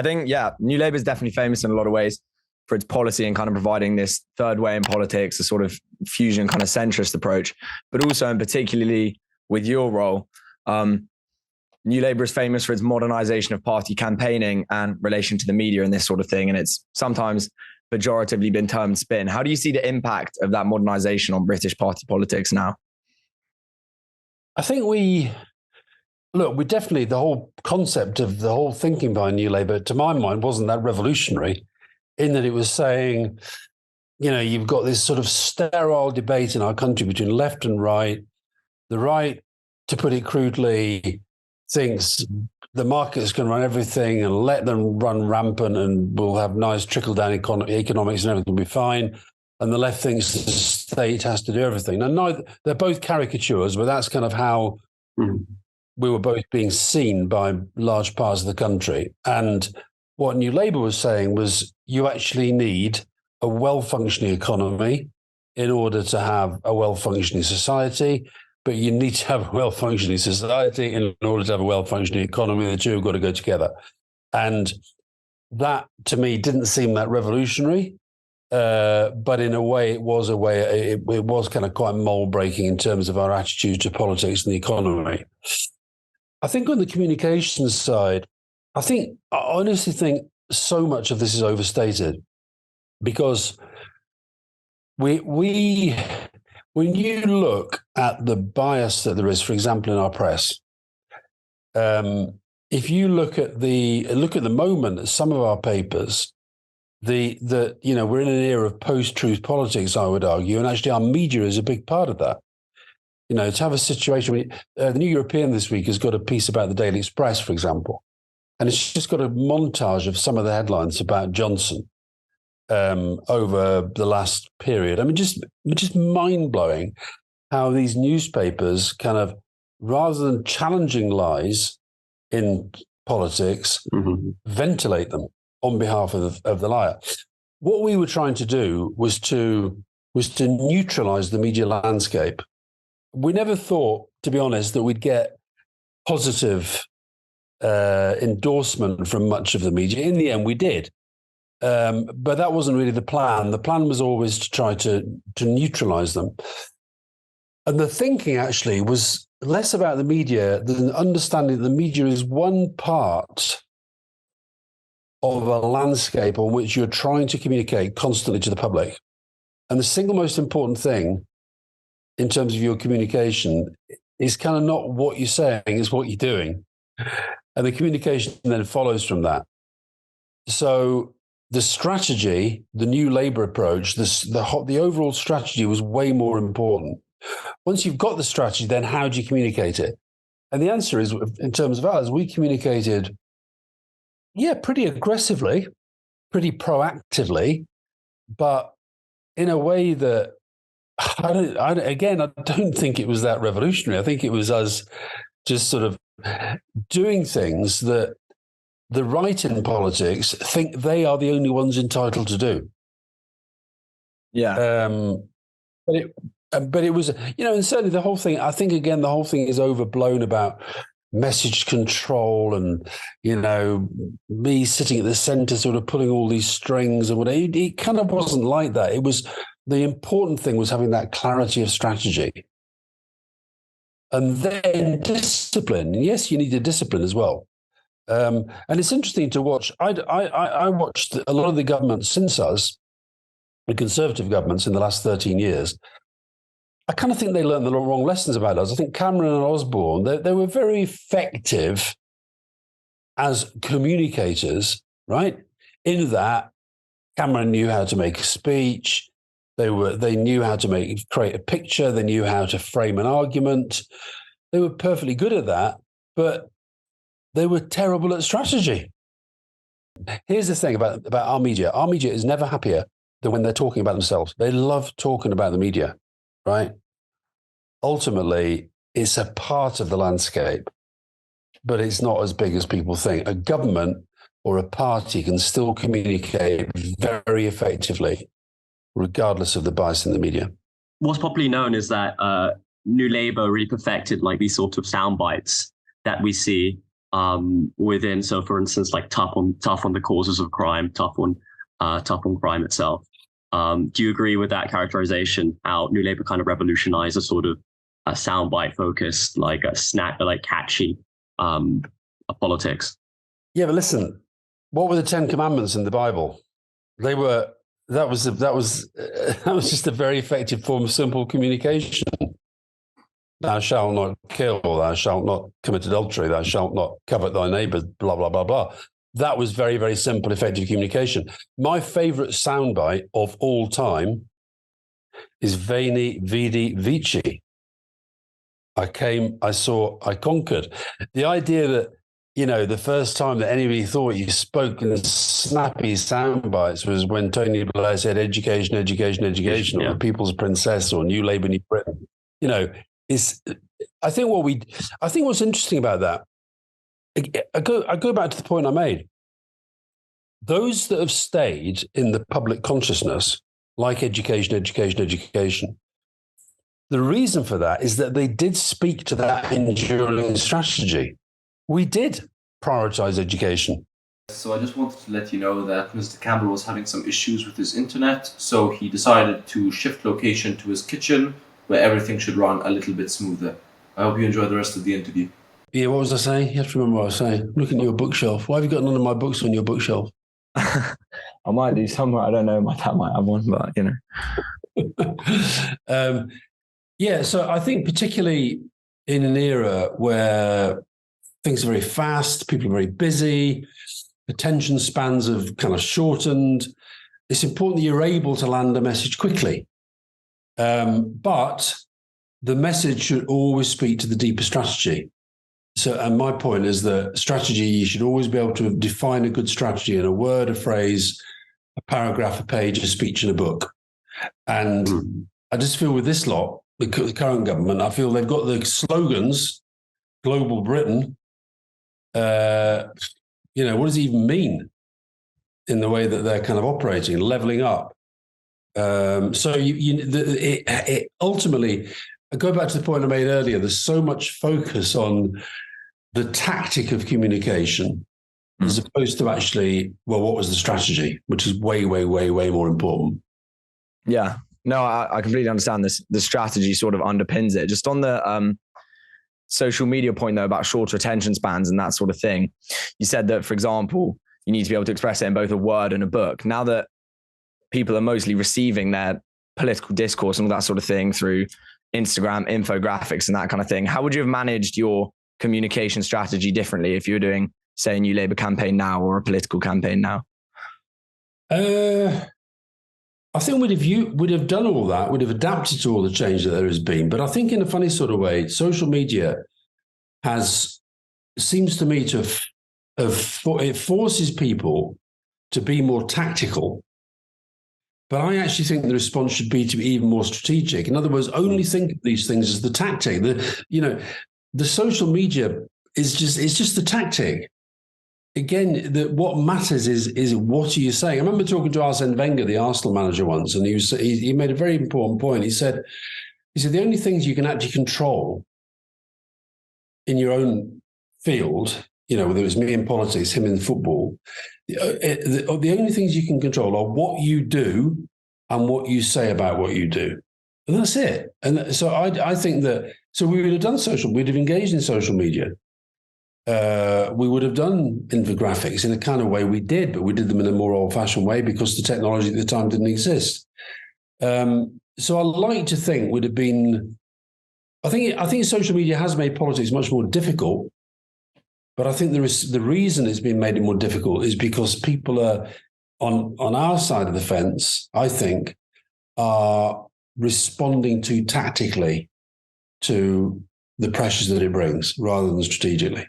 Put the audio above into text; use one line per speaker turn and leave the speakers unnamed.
think, New Labour is definitely famous in a lot of ways for its policy and kind of providing this third way in politics, a sort of fusion kind of centrist approach, but also and particularly with your role, New Labour is famous for its modernisation of party campaigning and relation to the media and this sort of thing. And it's sometimes pejoratively been termed spin. How do you see the impact of that modernisation on British party politics now?
I think we definitely, the whole concept of the whole thinking behind New Labour, to my mind, wasn't that revolutionary, in that it was saying, you've got this sort of sterile debate in our country between left and right. The right, to put it crudely, thinks the market's going to run everything and let them run rampant and we'll have nice trickle-down economics and everything will be fine. And the left thinks the state has to do everything. Now, they're both caricatures, but that's kind of how we were both being seen by large parts of the country. And what New Labour was saying was you actually need a well-functioning economy in order to have a well-functioning society. But you need to have a well-functioning society in order to have a well-functioning economy. The two have got to go together. And that, to me, didn't seem that revolutionary. But in a way, it was kind of quite mold-breaking in terms of our attitude to politics and the economy. I think on the communications side, I honestly think so much of this is overstated because when you look at the bias that there is, for example, in our press, if you look at the moment at some of our papers, we're in an era of post-truth politics, I would argue, and actually our media is a big part of that. To have a situation the New European this week has got a piece about the Daily Express, for example, and it's just got a montage of some of the headlines about Johnson over the last period. I mean, just mind-blowing how these newspapers kind of, rather than challenging lies in politics, ventilate them on behalf of the liar. What we were trying to do was to neutralize the media landscape. We never thought, to be honest, that we'd get positive endorsement from much of the media. In the end, we did. But that wasn't really the plan. The plan was always to try to neutralize them. And the thinking actually was less about the media than understanding that the media is one part of a landscape on which you're trying to communicate constantly to the public. And the single most important thing in terms of your communication is kind of not what you're saying, it's what you're doing. And the communication then follows from that. So the strategy, the New Labour approach, the overall strategy was way more important. Once you've got the strategy, then how do you communicate it? And the answer is, in terms of ours, we communicated, pretty aggressively, pretty proactively, but in a way that I don't think it was that revolutionary. I think it was us just sort of doing things that the right in politics think they are the only ones entitled to do.
Yeah.
But it was, and certainly the whole thing, I think, again, the whole thing is overblown about message control and, me sitting at the center sort of pulling all these strings and whatever. It kind of wasn't like that. It was, the important thing was having that clarity of strategy. And then discipline. Yes, you need a discipline as well. And it's interesting to watch. I watched a lot of the governments since us, the Conservative governments in the last 13 years. I kind of think they learned the wrong lessons about us. I think Cameron and Osborne, they were very effective as communicators, right? In that Cameron knew how to make a speech. They knew how to create a picture. They knew how to frame an argument. They were perfectly good at that, but they were terrible at strategy. Here's the thing about our media. Our media is never happier than when they're talking about themselves. They love talking about the media, right? Ultimately, it's a part of the landscape, but it's not as big as people think. A government or a party can still communicate very effectively, regardless of the bias in the media.
What's popularly known is that New Labour really perfected like these sort of sound bites that we see within. So, for instance, like tough on the causes of crime, tough on crime itself. Do you agree with that characterization? How New Labour kind of revolutionized a sort of a soundbite focused, like a snack, like catchy politics?
Yeah, but listen, what were the Ten Commandments in the Bible? They were that was just a very effective form of simple communication. Thou shalt not kill, thou shalt not commit adultery, thou shalt not covet thy neighbor, blah, blah, blah, blah. That was very, very simple, effective communication. My favorite soundbite of all time is Veni, Vidi, Vici. I came, I saw, I conquered. The idea that, the first time that anybody thought you spoke in snappy sound bites was when Tony Blair said education, education, education, or the People's Princess, or New Labour, New Britain. I think what's interesting about that, I go back to the point I made. Those that have stayed in the public consciousness, like education, education, education, the reason for that is that they did speak to that enduring strategy. We did prioritize education.
So I just wanted to let you know that Mr. Campbell was having some issues with his internet, so he decided to shift location to his kitchen, where everything should run a little bit smoother. I hope you enjoy the rest of the interview.
Yeah, what was I saying? You have to remember what I was saying. I'm looking at your bookshelf. Why have you got none of my books on your bookshelf?
I might do somewhere. I don't know. My dad might have one, but
So I think particularly in an era where things are very fast, people are very busy, attention spans have kind of shortened, it's important that you're able to land a message quickly. But the message should always speak to the deeper strategy. So, and my point is that strategy, you should always be able to define a good strategy in a word, a phrase, a paragraph, a page, a speech, and a book. And I just feel with this lot, the current government, I feel they've got the slogans, Global Britain. What does it even mean in the way that they're kind of operating, leveling up? Ultimately, I go back to the point I made earlier. There's so much focus on the tactic of communication as opposed to actually, what was the strategy, which is way, way, way, way more important.
Yeah, no, I completely understand this. The strategy sort of underpins it. Just on the social media point, though, about shorter attention spans and that sort of thing, you said that, for example, you need to be able to express it in both a word and a book. Now that people are mostly receiving their political discourse and all that sort of thing through Instagram, infographics and that kind of thing, how would you have managed your communication strategy differently if you were doing, say, a New Labour campaign now or a political campaign now?
I think we'd have done all that. We'd have adapted to all the change that there has been. But I think in a funny sort of way, social media seems to me to it forces people to be more tactical. But I actually think the response should be to be even more strategic. In other words, only think of these things as the tactic. The social media is just the tactic. Again, what matters is what are you saying? I remember talking to Arsene Wenger, the Arsenal manager, once, and he made a very important point. He said the only things you can actually control in your own field, whether it's me in politics, him in football, the only things you can control are what you do and what you say about what you do. And that's it. And so I think that, so we would have done we'd have engaged in social media. We would have done infographics in the kind of way we did, but we did them in a more old-fashioned way because the technology at the time didn't exist. So I like to think would have been, I think social media has made politics much more difficult, but I think the reason it's been made it more difficult is because people are on our side of the fence, I think, are responding too tactically to the pressures that it brings rather than strategically.